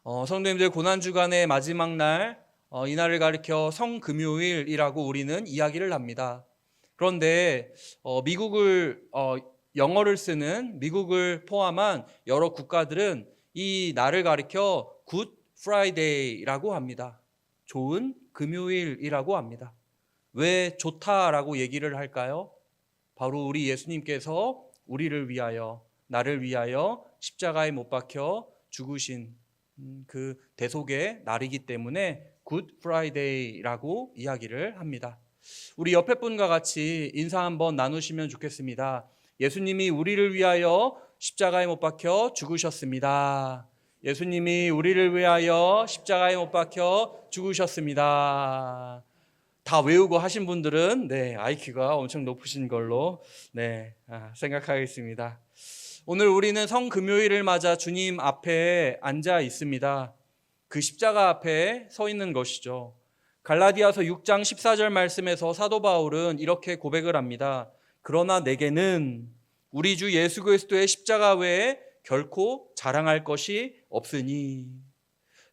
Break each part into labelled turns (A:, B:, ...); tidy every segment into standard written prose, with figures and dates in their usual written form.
A: 성도님들 고난주간의 마지막 날, 이날을 가리켜 성금요일이라고 우리는 이야기를 합니다. 그런데 미국을 영어를 쓰는 미국을 포함한 여러 국가들은 이 날을 가리켜 굿 프라이데이라고 합니다. 좋은 금요일이라고 합니다. 왜 좋다라고 얘기를 할까요? 바로 우리 예수님께서 우리를 위하여, 나를 위하여 십자가에 못 박혀 죽으신 그 대속의 날이기 때문에 굿 프라이데이라고 이야기를 합니다. 우리 옆에 분과 같이 인사 한번 나누시면 좋겠습니다. 예수님이 우리를 위하여 십자가에 못 박혀 죽으셨습니다. 예수님이 우리를 위하여 십자가에 못 박혀 죽으셨습니다. 다 외우고 하신 분들은 IQ가 엄청 높으신 걸로 생각하겠습니다. 오늘 우리는 성금요일을 맞아 주님 앞에 앉아 있습니다. 그 십자가 앞에 서 있는 것이죠. 갈라디아서 6장 14절 말씀에서 사도 바울은 이렇게 고백을 합니다. 그러나 내게는 우리 주 예수 그리스도의 십자가 외에 결코 자랑할 것이 없으니.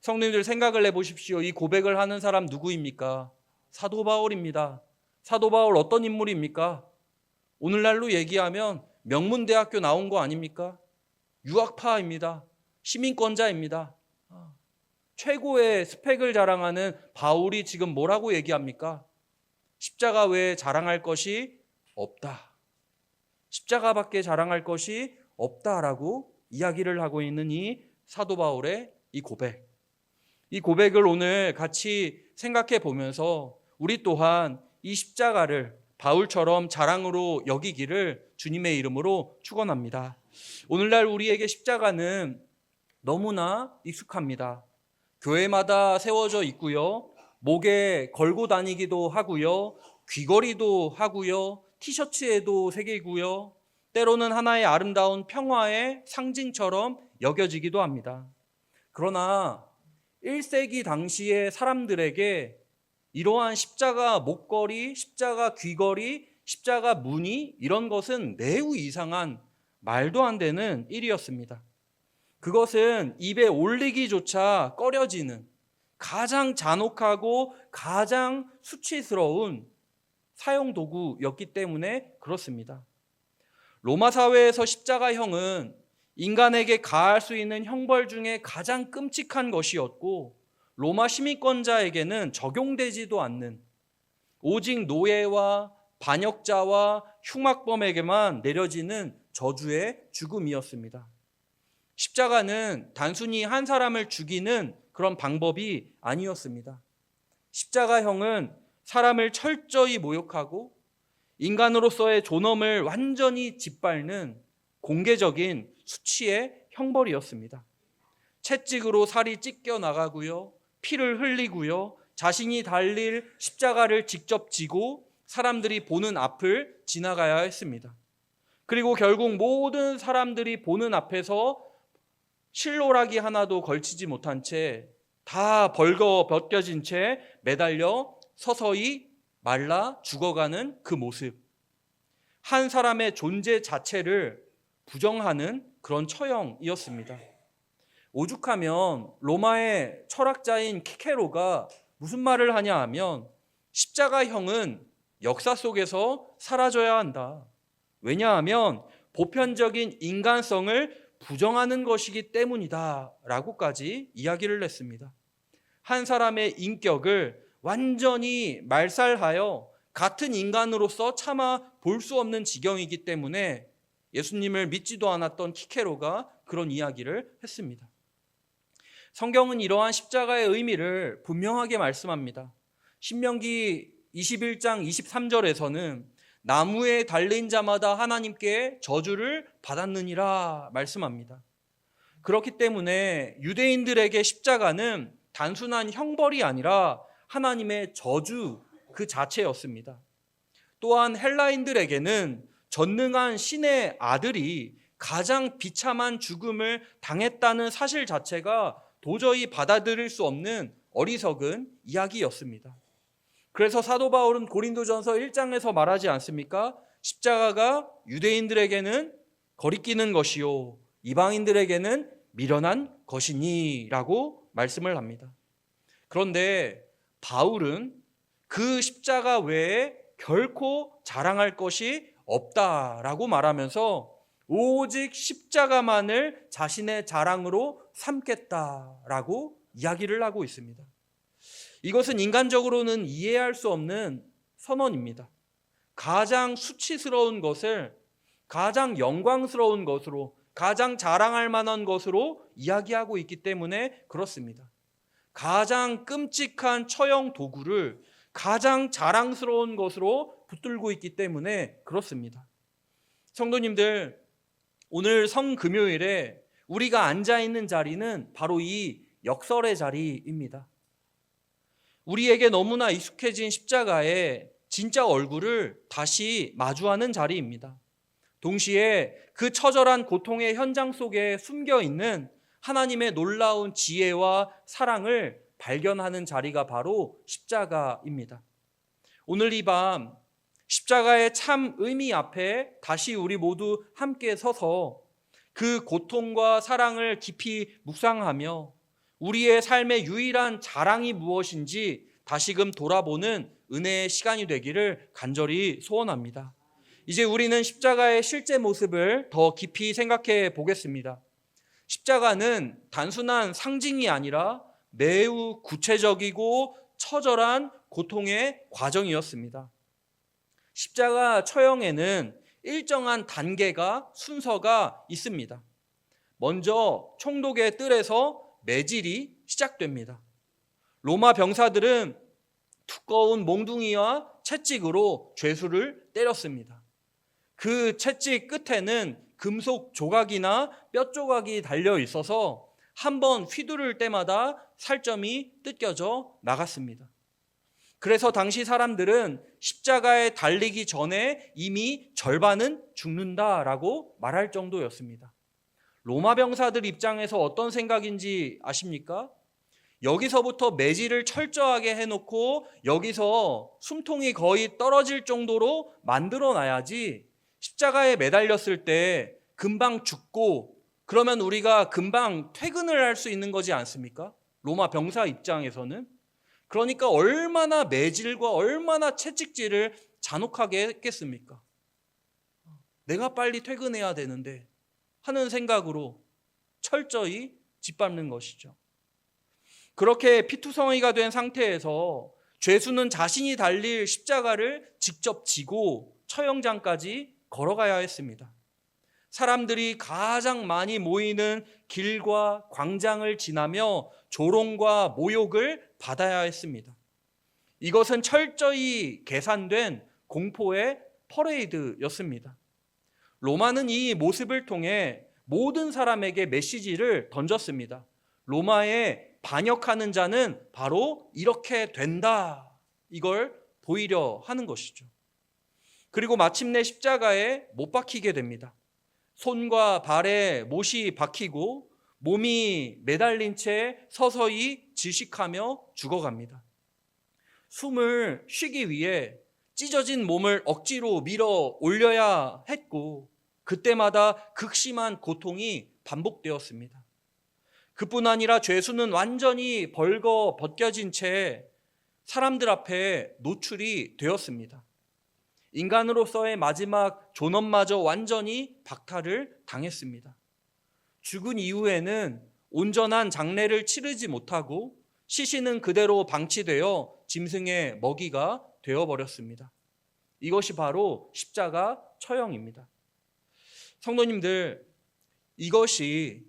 A: 성도님들 생각을 해보십시오. 이 고백을 하는 사람 누구입니까? 사도 바울입니다. 사도 바울 어떤 인물입니까? 오늘날로 얘기하면 명문대학교 나온 거 아닙니까? 유학파입니다. 시민권자입니다. 최고의 스펙을 자랑하는 바울이 지금 뭐라고 얘기합니까? 십자가 외에 자랑할 것이 없다. 십자가밖에 자랑할 것이 없다라고 이야기를 하고 있는 이 사도 바울의 이 고백. 이 고백을 오늘 같이 생각해 보면서 우리 또한 이 십자가를 바울처럼 자랑으로 여기기를 주님의 이름으로 축원합니다. 오늘날 우리에게 십자가는 너무나 익숙합니다. 교회마다 세워져 있고요. 목에 걸고 다니기도 하고요. 귀걸이도 하고요. 티셔츠에도 새기고요. 때로는 하나의 아름다운 평화의 상징처럼 여겨지기도 합니다. 그러나 1세기 당시의 사람들에게 이러한 십자가 목걸이, 십자가 귀걸이, 십자가 무늬 이런 것은 매우 이상한 말도 안 되는 일이었습니다. 그것은 입에 올리기조차 꺼려지는 가장 잔혹하고 가장 수치스러운 사용도구였기 때문에 그렇습니다. 로마 사회에서 십자가형은 인간에게 가할 수 있는 형벌 중에 가장 끔찍한 것이었고 로마 시민권자에게는 적용되지도 않는 오직 노예와 반역자와 흉악범에게만 내려지는 저주의 죽음이었습니다. 십자가는 단순히 한 사람을 죽이는 그런 방법이 아니었습니다. 십자가형은 사람을 철저히 모욕하고 인간으로서의 존엄을 완전히 짓밟는 공개적인 수치의 형벌이었습니다. 채찍으로 살이 찢겨 나가고요. 피를 흘리고요. 자신이 달릴 십자가를 직접 지고 사람들이 보는 앞을 지나가야 했습니다. 그리고 결국 모든 사람들이 보는 앞에서 실로라기 하나도 걸치지 못한 채 다 벌거 벗겨진 채 매달려 서서히 말라 죽어가는 그 모습. 한 사람의 존재 자체를 부정하는 그런 처형이었습니다. 오죽하면 로마의 철학자인 키케로가 무슨 말을 하냐 하면 십자가형은 역사 속에서 사라져야 한다. 왜냐하면 보편적인 인간성을 부정하는 것이기 때문이다 라고까지 이야기를 했습니다. 한 사람의 인격을 완전히 말살하여 같은 인간으로서 차마 볼 수 없는 지경이기 때문에 예수님을 믿지도 않았던 키케로가 그런 이야기를 했습니다. 성경은 이러한 십자가의 의미를 분명하게 말씀합니다. 신명기 21장 23절에서는 나무에 달린 자마다 하나님께 저주를 받았느니라 말씀합니다. 그렇기 때문에 유대인들에게 십자가는 단순한 형벌이 아니라 하나님의 저주 그 자체였습니다. 또한 헬라인들에게는 전능한 신의 아들이 가장 비참한 죽음을 당했다는 사실 자체가 도저히 받아들일 수 없는 어리석은 이야기였습니다. 그래서 사도 바울은 고린도전서 1장에서 말하지 않습니까? 십자가가 유대인들에게는 거리끼는 것이요 이방인들에게는 미련한 것이니 라고 말씀을 합니다. 그런데 바울은 그 십자가 외에 결코 자랑할 것이 없다라고 말하면서 오직 십자가만을 자신의 자랑으로 삼겠다라고 이야기를 하고 있습니다. 이것은 인간적으로는 이해할 수 없는 선언입니다. 가장 수치스러운 것을 가장 영광스러운 것으로, 가장 자랑할 만한 것으로 이야기하고 있기 때문에 그렇습니다. 가장 끔찍한 처형 도구를 가장 자랑스러운 것으로 붙들고 있기 때문에 그렇습니다. 성도님들, 오늘 성금요일에 우리가 앉아 있는 자리는 바로 이 역설의 자리입니다. 우리에게 너무나 익숙해진 십자가의 진짜 얼굴을 다시 마주하는 자리입니다. 동시에 그 처절한 고통의 현장 속에 숨겨 있는 하나님의 놀라운 지혜와 사랑을 발견하는 자리가 바로 십자가입니다. 오늘 이 밤 십자가의 참 의미 앞에 다시 우리 모두 함께 서서 그 고통과 사랑을 깊이 묵상하며 우리의 삶의 유일한 자랑이 무엇인지 다시금 돌아보는 은혜의 시간이 되기를 간절히 소원합니다. 이제 우리는 십자가의 실제 모습을 더 깊이 생각해 보겠습니다. 십자가는 단순한 상징이 아니라 매우 구체적이고 처절한 고통의 과정이었습니다. 십자가 처형에는 일정한 단계가 순서가 있습니다. 먼저 총독의 뜰에서 매질이 시작됩니다. 로마 병사들은 두꺼운 몽둥이와 채찍으로 죄수를 때렸습니다. 그 채찍 끝에는 금속 조각이나 뼈 조각이 달려 있어서 한번 휘두를 때마다 살점이 뜯겨져 나갔습니다. 그래서 당시 사람들은 십자가에 달리기 전에 이미 절반은 죽는다라고 말할 정도였습니다. 로마 병사들 입장에서 어떤 생각인지 아십니까? 여기서부터 매질을 철저하게 해놓고 여기서 숨통이 거의 떨어질 정도로 만들어놔야지 십자가에 매달렸을 때 금방 죽고 그러면 우리가 금방 퇴근을 할 수 있는 거지 않습니까? 로마 병사 입장에서는. 그러니까 얼마나 매질과 얼마나 채찍질을 잔혹하게 했겠습니까? 내가 빨리 퇴근해야 되는데 하는 생각으로 철저히 짓밟는 것이죠. 그렇게 피투성이가 된 상태에서 죄수는 자신이 달릴 십자가를 직접 지고 처형장까지 걸어가야 했습니다. 사람들이 가장 많이 모이는 길과 광장을 지나며 조롱과 모욕을 받아야 했습니다. 이것은 철저히 계산된 공포의 퍼레이드였습니다. 로마는 이 모습을 통해 모든 사람에게 메시지를 던졌습니다. 로마에 반역하는 자는 바로 이렇게 된다. 이걸 보이려 하는 것이죠. 그리고 마침내 십자가에 못 박히게 됩니다. 손과 발에 못이 박히고 몸이 매달린 채 서서히 질식하며 죽어갑니다. 숨을 쉬기 위해 찢어진 몸을 억지로 밀어 올려야 했고 그때마다 극심한 고통이 반복되었습니다. 그뿐 아니라 죄수는 완전히 벌거 벗겨진 채 사람들 앞에 노출이 되었습니다. 인간으로서의 마지막 존엄마저 완전히 박탈을 당했습니다. 죽은 이후에는 온전한 장례를 치르지 못하고 시신은 그대로 방치되어 짐승의 먹이가 되어버렸습니다. 이것이 바로 십자가 처형입니다. 성도님들, 이것이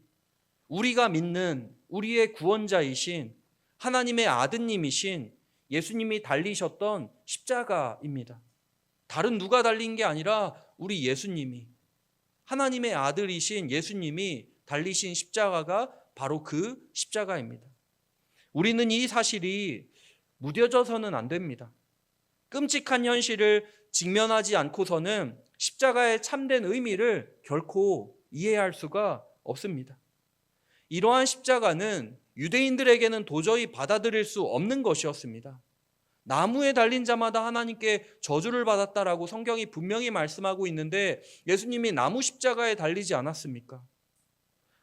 A: 우리가 믿는 우리의 구원자이신 하나님의 아드님이신 예수님이 달리셨던 십자가입니다. 다른 누가 달린 게 아니라 우리 예수님이, 하나님의 아들이신 예수님이 달리신 십자가가 바로 그 십자가입니다. 우리는 이 사실이 무뎌져서는 안 됩니다. 끔찍한 현실을 직면하지 않고서는 십자가의 참된 의미를 결코 이해할 수가 없습니다. 이러한 십자가는 유대인들에게는 도저히 받아들일 수 없는 것이었습니다. 나무에 달린 자마다 하나님께 저주를 받았다라고 성경이 분명히 말씀하고 있는데 예수님이 나무 십자가에 달리지 않았습니까?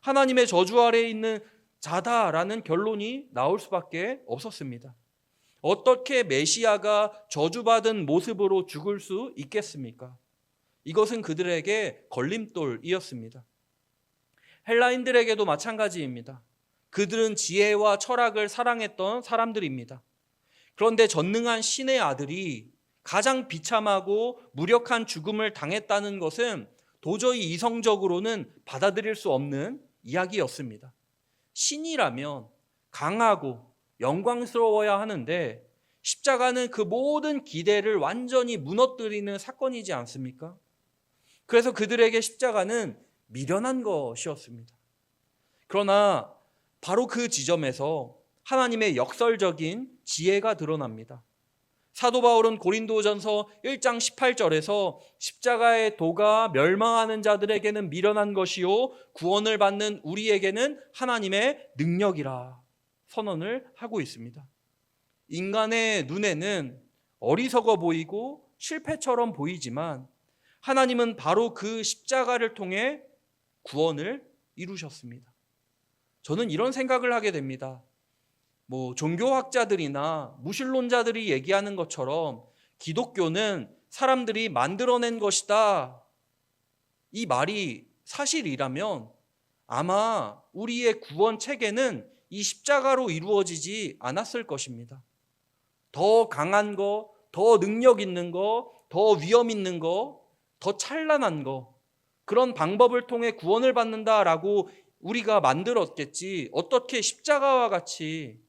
A: 하나님의 저주 아래에 있는 자다라는 결론이 나올 수밖에 없었습니다. 어떻게 메시아가 저주받은 모습으로 죽을 수 있겠습니까? 이것은 그들에게 걸림돌이었습니다. 헬라인들에게도 마찬가지입니다. 그들은 지혜와 철학을 사랑했던 사람들입니다. 그런데 전능한 신의 아들이 가장 비참하고 무력한 죽음을 당했다는 것은 도저히 이성적으로는 받아들일 수 없는 이야기였습니다. 신이라면 강하고 영광스러워야 하는데 십자가는 그 모든 기대를 완전히 무너뜨리는 사건이지 않습니까? 그래서 그들에게 십자가는 미련한 것이었습니다. 그러나 바로 그 지점에서 하나님의 역설적인 지혜가 드러납니다. 사도 바울은 고린도전서 1장 18절에서 십자가의 도가 멸망하는 자들에게는 미련한 것이요 구원을 받는 우리에게는 하나님의 능력이라 선언을 하고 있습니다. 인간의 눈에는 어리석어 보이고 실패처럼 보이지만 하나님은 바로 그 십자가를 통해 구원을 이루셨습니다. 저는 이런 생각을 하게 됩니다. 종교학자들이나 무신론자들이 얘기하는 것처럼 기독교는 사람들이 만들어낸 것이다. 이 말이 사실이라면 아마 우리의 구원 체계는 이 십자가로 이루어지지 않았을 것입니다. 더 강한 거, 더 능력 있는 거, 더 위험 있는 거, 더 찬란한 거, 그런 방법을 통해 구원을 받는다라고 우리가 만들었겠지. 어떻게 십자가와 같이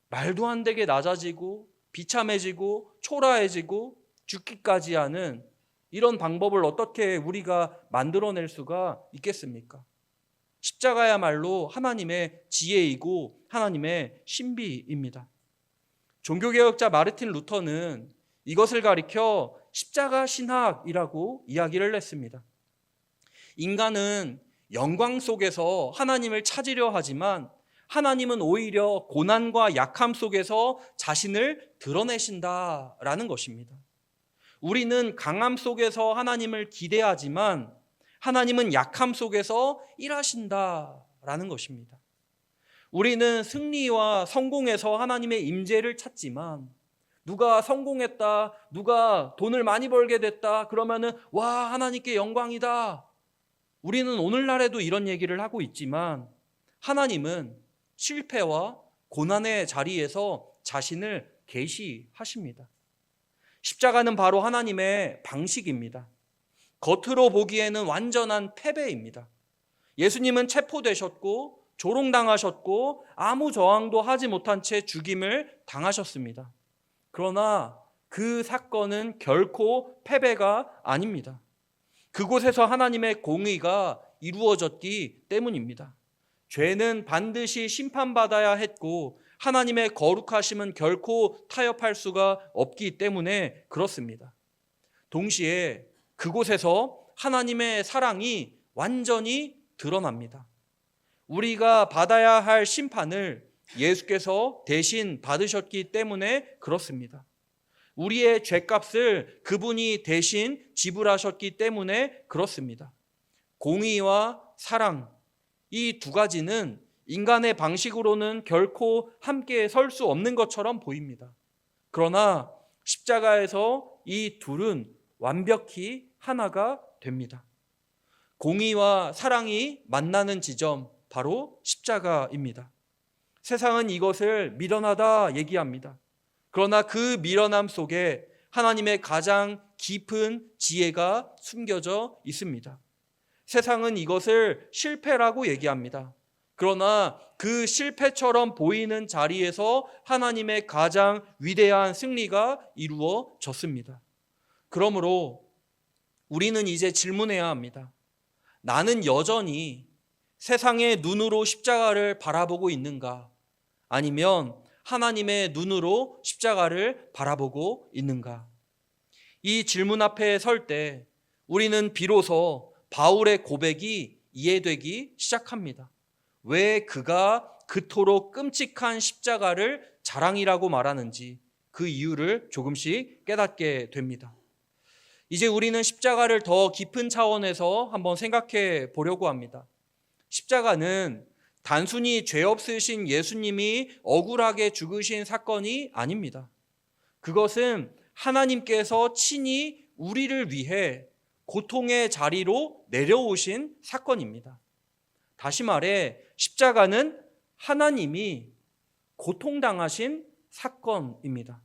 A: 말도 안 되게 낮아지고 비참해지고 초라해지고 죽기까지 하는 이런 방법을 어떻게 우리가 만들어낼 수가 있겠습니까? 십자가야말로 하나님의 지혜이고 하나님의 신비입니다. 종교개혁자 마르틴 루터는 이것을 가리켜 십자가 신학이라고 이야기를 했습니다. 인간은 영광 속에서 하나님을 찾으려 하지만 하나님은 오히려 고난과 약함 속에서 자신을 드러내신다라는 것입니다. 우리는 강함 속에서 하나님을 기대하지만 하나님은 약함 속에서 일하신다라는 것입니다. 우리는 승리와 성공에서 하나님의 임재를 찾지만 누가 성공했다, 누가 돈을 많이 벌게 됐다 그러면은 와, 하나님께 영광이다. 우리는 오늘날에도 이런 얘기를 하고 있지만 하나님은 실패와 고난의 자리에서 자신을 계시하십니다. 십자가는 바로 하나님의 방식입니다. 겉으로 보기에는 완전한 패배입니다. 예수님은 체포되셨고 조롱당하셨고 아무 저항도 하지 못한 채 죽임을 당하셨습니다. 그러나 그 사건은 결코 패배가 아닙니다. 그곳에서 하나님의 공의가 이루어졌기 때문입니다. 죄는 반드시 심판받아야 했고 하나님의 거룩하심은 결코 타협할 수가 없기 때문에 그렇습니다. 동시에 그곳에서 하나님의 사랑이 완전히 드러납니다. 우리가 받아야 할 심판을 예수께서 대신 받으셨기 때문에 그렇습니다. 우리의 죄값을 그분이 대신 지불하셨기 때문에 그렇습니다. 공의와 사랑, 이 두 가지는 인간의 방식으로는 결코 함께 설 수 없는 것처럼 보입니다. 그러나 십자가에서 이 둘은 완벽히 하나가 됩니다. 공의와 사랑이 만나는 지점, 바로 십자가입니다. 세상은 이것을 미련하다 얘기합니다. 그러나 그 미련함 속에 하나님의 가장 깊은 지혜가 숨겨져 있습니다. 세상은 이것을 실패라고 얘기합니다. 그러나 그 실패처럼 보이는 자리에서 하나님의 가장 위대한 승리가 이루어졌습니다. 그러므로 우리는 이제 질문해야 합니다. 나는 여전히 세상의 눈으로 십자가를 바라보고 있는가? 아니면 하나님의 눈으로 십자가를 바라보고 있는가? 이 질문 앞에 설 때 우리는 비로소 바울의 고백이 이해되기 시작합니다. 왜 그가 그토록 끔찍한 십자가를 자랑이라고 말하는지 그 이유를 조금씩 깨닫게 됩니다. 이제 우리는 십자가를 더 깊은 차원에서 한번 생각해 보려고 합니다. 십자가는 단순히 죄 없으신 예수님이 억울하게 죽으신 사건이 아닙니다. 그것은 하나님께서 친히 우리를 위해 고통의 자리로 내려오신 사건입니다. 다시 말해 십자가는 하나님이 고통당하신 사건입니다.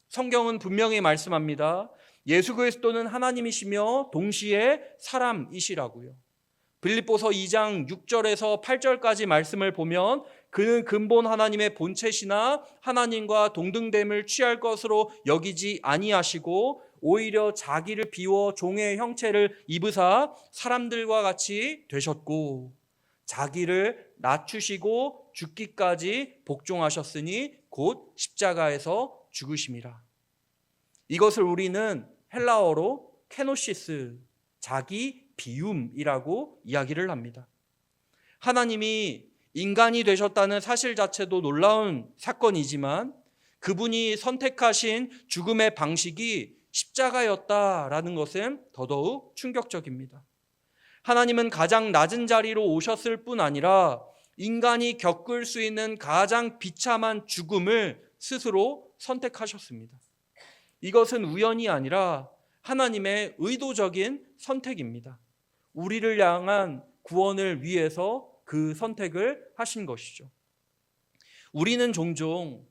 A: 성경은 분명히 말씀합니다. 예수 그리스도는 하나님이시며 동시에 사람이시라고요. 빌립보서 2장 6절에서 8절까지 말씀을 보면 그는 근본 하나님의 본체시나 하나님과 동등됨을 취할 것으로 여기지 아니하시고 오히려 자기를 비워 종의 형체를 입으사 사람들과 같이 되셨고 자기를 낮추시고 죽기까지 복종하셨으니 곧 십자가에서 죽으심이라. 이것을 우리는 헬라어로 케노시스, 자기 비움이라고 이야기를 합니다. 하나님이 인간이 되셨다는 사실 자체도 놀라운 사건이지만 그분이 선택하신 죽음의 방식이 십자가였다라는 것은 더더욱 충격적입니다. 하나님은 가장 낮은 자리로 오셨을 뿐 아니라 인간이 겪을 수 있는 가장 비참한 죽음을 스스로 선택하셨습니다. 이것은 우연이 아니라 하나님의 의도적인 선택입니다. 우리를 향한 구원을 위해서 그 선택을 하신 것이죠. 우리는 종종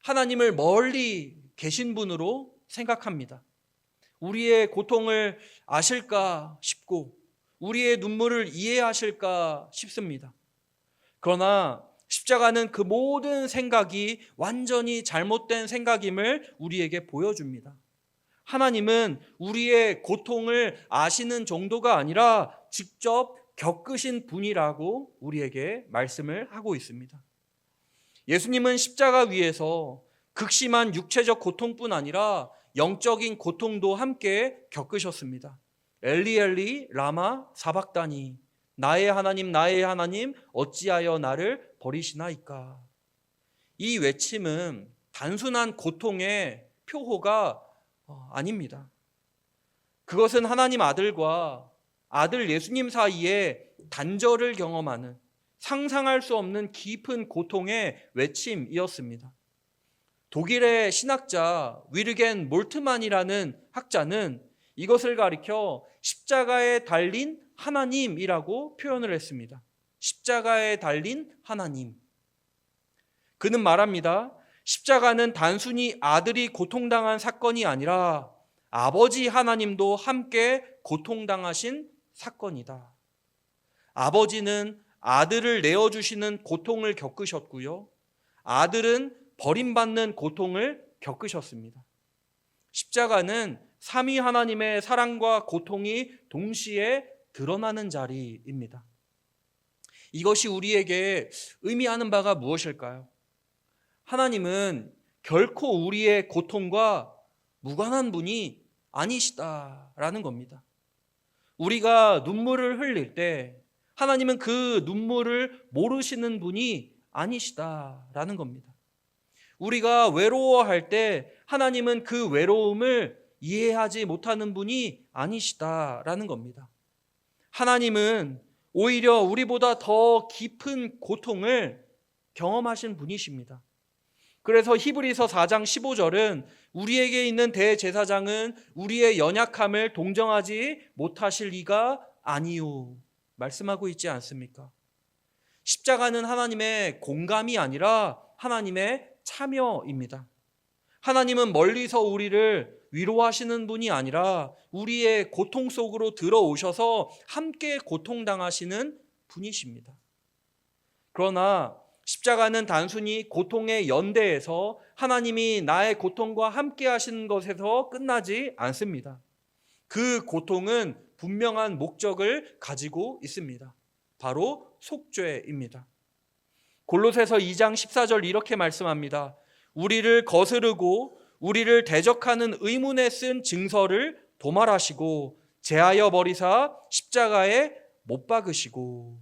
A: 하나님을 멀리 계신 분으로 생각합니다. 우리의 고통을 아실까 싶고 우리의 눈물을 이해하실까 싶습니다. 그러나 십자가는 그 모든 생각이 완전히 잘못된 생각임을 우리에게 보여줍니다. 하나님은 우리의 고통을 아시는 정도가 아니라 직접 겪으신 분이라고 우리에게 말씀을 하고 있습니다. 예수님은 십자가 위에서 극심한 육체적 고통뿐 아니라 영적인 고통도 함께 겪으셨습니다. 엘리 엘리 라마 사박다니 나의 하나님 어찌하여 나를 버리시나이까. 이 외침은 단순한 고통의 표호가 아닙니다. 그것은 하나님 아들과 아들 예수님 사이에 단절을 경험하는 상상할 수 없는 깊은 고통의 외침이었습니다. 독일의 신학자 위르겐 몰트만이라는 학자는 이것을 가리켜 십자가에 달린 하나님이라고 표현을 했습니다. 십자가에 달린 하나님. 그는 말합니다. 십자가는 단순히 아들이 고통당한 사건이 아니라 아버지 하나님도 함께 고통당하신 사건이다. 아버지는 아들을 내어주시는 고통을 겪으셨고요. 아들은 버림받는 고통을 겪으셨습니다. 십자가는 삼위 하나님의 사랑과 고통이 동시에 드러나는 자리입니다. 이것이 우리에게 의미하는 바가 무엇일까요? 하나님은 결코 우리의 고통과 무관한 분이 아니시다라는 겁니다. 우리가 눈물을 흘릴 때 하나님은 그 눈물을 모르시는 분이 아니시다라는 겁니다. 우리가 외로워할 때 하나님은 그 외로움을 이해하지 못하는 분이 아니시다라는 겁니다. 하나님은 오히려 우리보다 더 깊은 고통을 경험하신 분이십니다. 그래서 히브리서 4장 15절은 우리에게 있는 대제사장은 우리의 연약함을 동정하지 못하실 이가 아니요 말씀하고 있지 않습니까? 십자가는 하나님의 공감이 아니라 하나님의 참여입니다. 하나님은 멀리서 우리를 위로하시는 분이 아니라 우리의 고통 속으로 들어오셔서 함께 고통당하시는 분이십니다. 그러나 십자가는 단순히 고통의 연대에서 하나님이 나의 고통과 함께 하시는 것에서 끝나지 않습니다. 그 고통은 분명한 목적을 가지고 있습니다. 바로 속죄입니다. 골로새서 2장 14절 이렇게 말씀합니다. 우리를 거스르고 우리를 대적하는 의문에 쓴 증서를 도말하시고 제하여 버리사 십자가에 못 박으시고.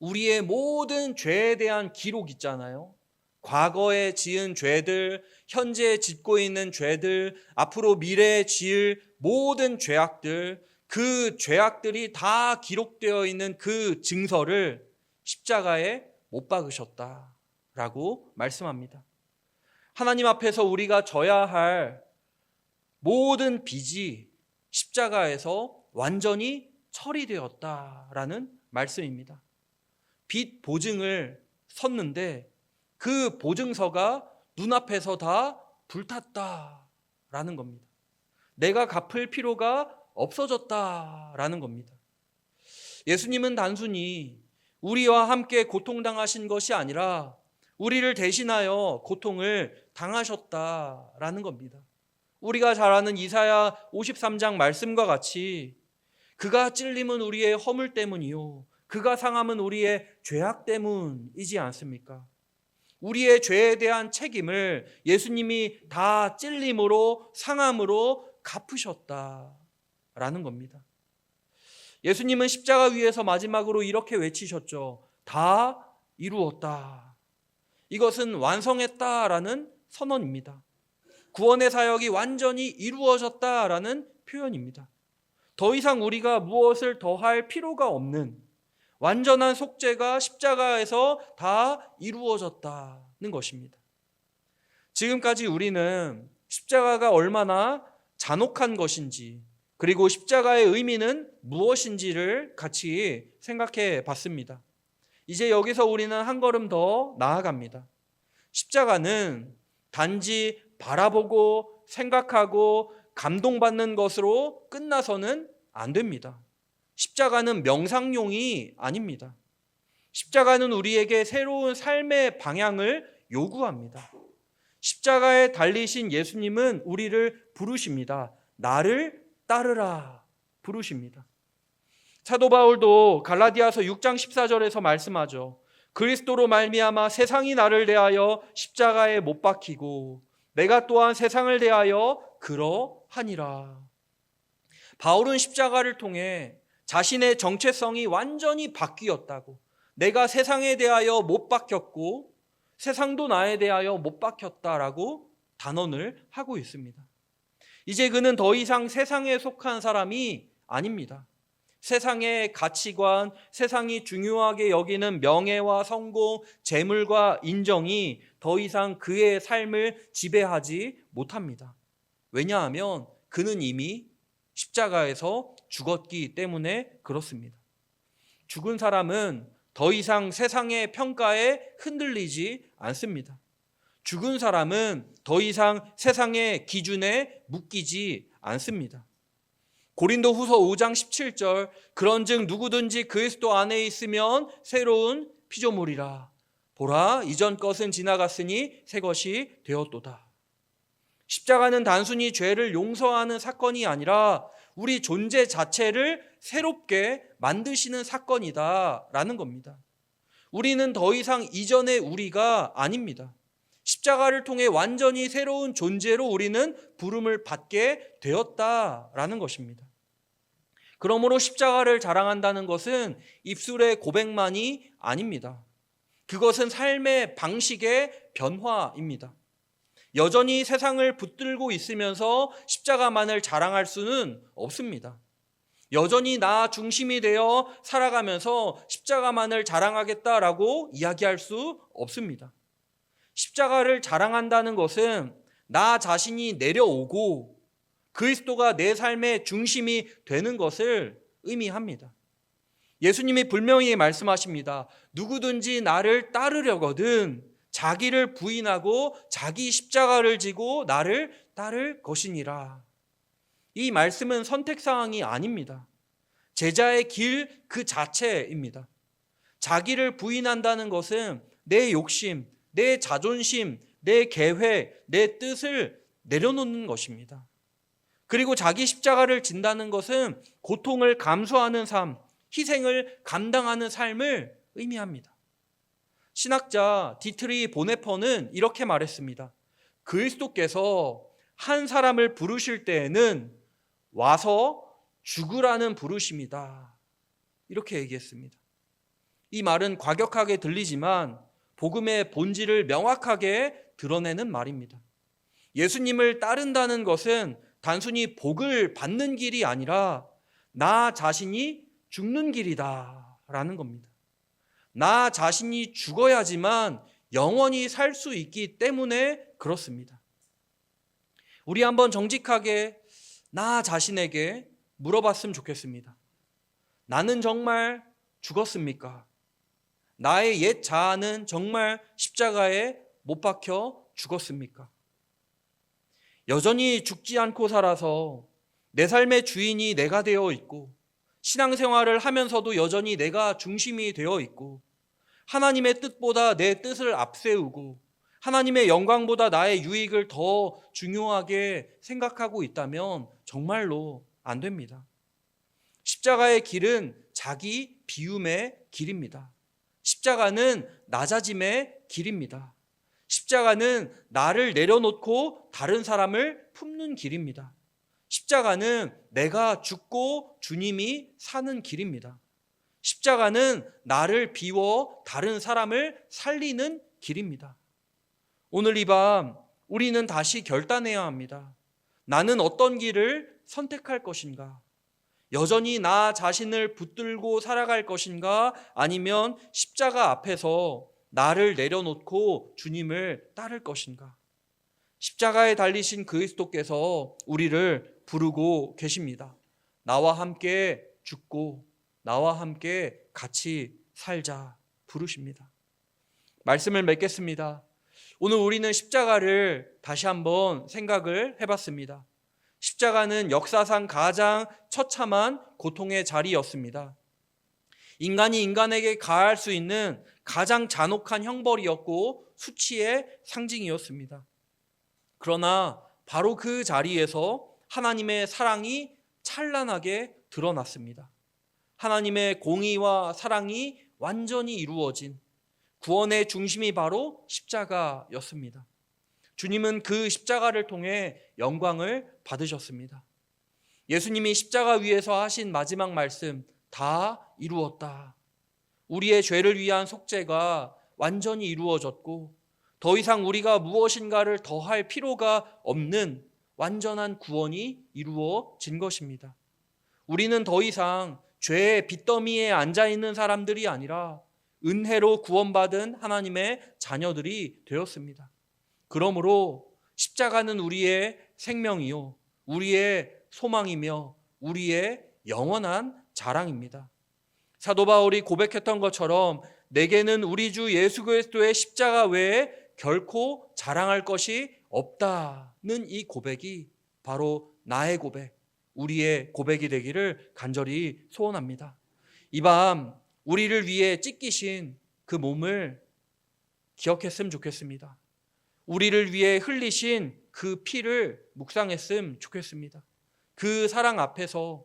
A: 우리의 모든 죄에 대한 기록 있잖아요. 과거에 지은 죄들, 현재 짓고 있는 죄들, 앞으로 미래에 지을 모든 죄악들, 그 죄악들이 다 기록되어 있는 그 증서를 십자가에 못 박으셨다라고 말씀합니다. 하나님 앞에서 우리가 져야 할 모든 빚이 십자가에서 완전히 처리되었다라는 말씀입니다. 빚 보증을 섰는데 그 보증서가 눈앞에서 다 불탔다라는 겁니다. 내가 갚을 필요가 없어졌다라는 겁니다. 예수님은 단순히 우리와 함께 고통당하신 것이 아니라 우리를 대신하여 고통을 당하셨다라는 겁니다. 우리가 잘 아는 이사야 53장 말씀과 같이 그가 찔림은 우리의 허물 때문이요 그가 상함은 우리의 죄악 때문이지 않습니까? 우리의 죄에 대한 책임을 예수님이 다 찔림으로 상함으로 갚으셨다라는 겁니다. 예수님은 십자가 위에서 마지막으로 이렇게 외치셨죠. 다 이루었다. 이것은 완성했다라는 선언입니다. 구원의 사역이 완전히 이루어졌다라는 표현입니다. 더 이상 우리가 무엇을 더할 필요가 없는 완전한 속죄가 십자가에서 다 이루어졌다는 것입니다. 지금까지 우리는 십자가가 얼마나 잔혹한 것인지 그리고 십자가의 의미는 무엇인지를 같이 생각해 봤습니다. 이제 여기서 우리는 한 걸음 더 나아갑니다. 십자가는 단지 바라보고 생각하고 감동받는 것으로 끝나서는 안 됩니다. 십자가는 명상용이 아닙니다. 십자가는 우리에게 새로운 삶의 방향을 요구합니다. 십자가에 달리신 예수님은 우리를 부르십니다. 나를 따르라 부르십니다. 사도 바울도 갈라디아서 6장 14절에서 말씀하죠. 그리스도로 말미암아 세상이 나를 대하여 십자가에 못 박히고 내가 또한 세상을 대하여 그러하니라. 바울은 십자가를 통해 자신의 정체성이 완전히 바뀌었다고, 내가 세상에 대하여 못 박혔고 세상도 나에 대하여 못 박혔다라고 단언을 하고 있습니다. 이제 그는 더 이상 세상에 속한 사람이 아닙니다. 세상의 가치관, 세상이 중요하게 여기는 명예와 성공, 재물과 인정이 더 이상 그의 삶을 지배하지 못합니다. 왜냐하면 그는 이미 십자가에서 죽었기 때문에 그렇습니다. 죽은 사람은 더 이상 세상의 평가에 흔들리지 않습니다. 죽은 사람은 더 이상 세상의 기준에 묶이지 않습니다. 고린도후서 5장 17절 그런즉 누구든지 그리스도 안에 있으면 새로운 피조물이라. 보라 이전 것은 지나갔으니 새 것이 되었도다. 십자가는 단순히 죄를 용서하는 사건이 아니라 우리 존재 자체를 새롭게 만드시는 사건이다라는 겁니다. 우리는 더 이상 이전의 우리가 아닙니다. 십자가를 통해 완전히 새로운 존재로 우리는 부름을 받게 되었다라는 것입니다. 그러므로 십자가를 자랑한다는 것은 입술의 고백만이 아닙니다. 그것은 삶의 방식의 변화입니다. 여전히 세상을 붙들고 있으면서 십자가만을 자랑할 수는 없습니다. 여전히 나 중심이 되어 살아가면서 십자가만을 자랑하겠다라고 이야기할 수 없습니다. 십자가를 자랑한다는 것은 나 자신이 내려오고 그리스도가 내 삶의 중심이 되는 것을 의미합니다. 예수님이 분명히 말씀하십니다. 누구든지 나를 따르려거든 자기를 부인하고 자기 십자가를 지고 나를 따를 것이니라. 이 말씀은 선택사항이 아닙니다. 제자의 길 그 자체입니다. 자기를 부인한다는 것은 내 욕심, 내 자존심, 내 계획, 내 뜻을 내려놓는 것입니다. 그리고 자기 십자가를 진다는 것은 고통을 감수하는 삶, 희생을 감당하는 삶을 의미합니다. 신학자 디트리 보네퍼는 이렇게 말했습니다. 그리스도께서 한 사람을 부르실 때에는 와서 죽으라는 부르심이다. 이렇게 얘기했습니다. 이 말은 과격하게 들리지만 복음의 본질을 명확하게 드러내는 말입니다. 예수님을 따른다는 것은 단순히 복을 받는 길이 아니라 나 자신이 죽는 길이다라는 겁니다. 나 자신이 죽어야지만 영원히 살 수 있기 때문에 그렇습니다. 우리 한번 정직하게 나 자신에게 물어봤으면 좋겠습니다. 나는 정말 죽었습니까? 나의 옛 자아는 정말 십자가에 못 박혀 죽었습니까? 여전히 죽지 않고 살아서 내 삶의 주인이 내가 되어 있고, 신앙생활을 하면서도 여전히 내가 중심이 되어 있고, 하나님의 뜻보다 내 뜻을 앞세우고 하나님의 영광보다 나의 유익을 더 중요하게 생각하고 있다면 정말로 안 됩니다. 십자가의 길은 자기 비움의 길입니다. 십자가는 낮아짐의 길입니다. 십자가는 나를 내려놓고 다른 사람을 품는 길입니다. 십자가는 내가 죽고 주님이 사는 길입니다. 십자가는 나를 비워 다른 사람을 살리는 길입니다. 오늘 이 밤 우리는 다시 결단해야 합니다. 나는 어떤 길을 선택할 것인가? 여전히 나 자신을 붙들고 살아갈 것인가? 아니면 십자가 앞에서 나를 내려놓고 주님을 따를 것인가? 십자가에 달리신 그리스도께서 우리를 부르고 계십니다. 나와 함께 죽고 나와 함께 같이 살자 부르십니다. 말씀을 맺겠습니다. 오늘 우리는 십자가를 다시 한번 생각을 해봤습니다. 십자가는 역사상 가장 처참한 고통의 자리였습니다. 인간이 인간에게 가할 수 있는 가장 잔혹한 형벌이었고 수치의 상징이었습니다. 그러나 바로 그 자리에서 하나님의 사랑이 찬란하게 드러났습니다. 하나님의 공의와 사랑이 완전히 이루어진 구원의 중심이 바로 십자가였습니다. 주님은 그 십자가를 통해 영광을 받으셨습니다. 예수님이 십자가 위에서 하신 마지막 말씀, 다 이루었다. 우리의 죄를 위한 속죄가 완전히 이루어졌고 더 이상 우리가 무엇인가를 더할 필요가 없는 완전한 구원이 이루어진 것입니다. 우리는 더 이상 죄의 빚더미에 앉아있는 사람들이 아니라 은혜로 구원받은 하나님의 자녀들이 되었습니다. 그러므로 십자가는 우리의 생명이요, 우리의 소망이며 우리의 영원한 자랑입니다. 사도 바울이 고백했던 것처럼 내게는 우리 주 예수 그리스도의 십자가 외에 결코 자랑할 것이 없다는 이 고백이 바로 나의 고백, 우리의 고백이 되기를 간절히 소원합니다. 이 밤 우리를 위해 찢기신 그 몸을 기억했으면 좋겠습니다. 우리를 위해 흘리신 그 피를 묵상했으면 좋겠습니다. 그 사랑 앞에서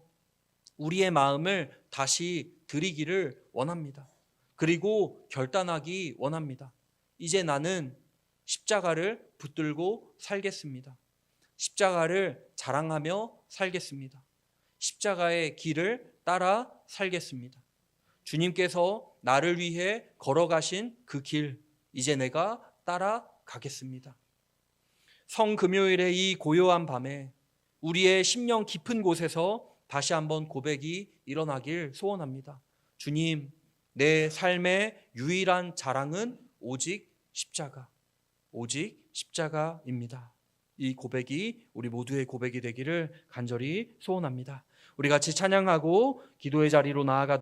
A: 우리의 마음을 다시 드리기를 원합니다. 그리고 결단하기 원합니다. 이제 나는 십자가를 붙들고 살겠습니다. 십자가를 자랑하며 살겠습니다. 십자가의 길을 따라 살겠습니다. 주님께서 나를 위해 걸어가신 그 길, 이제 내가 따라가겠습니다. 성금요일의 이 고요한 밤에 우리의 심령 깊은 곳에서 다시 한번 고백이 일어나길 소원합니다. 주님, 내 삶의 유일한 자랑은 오직 십자가, 오직 십자가입니다. 이 고백이 우리 모두의 고백이 되기를 간절히 소원합니다. 우리 같이 찬양하고 기도의 자리로 나아가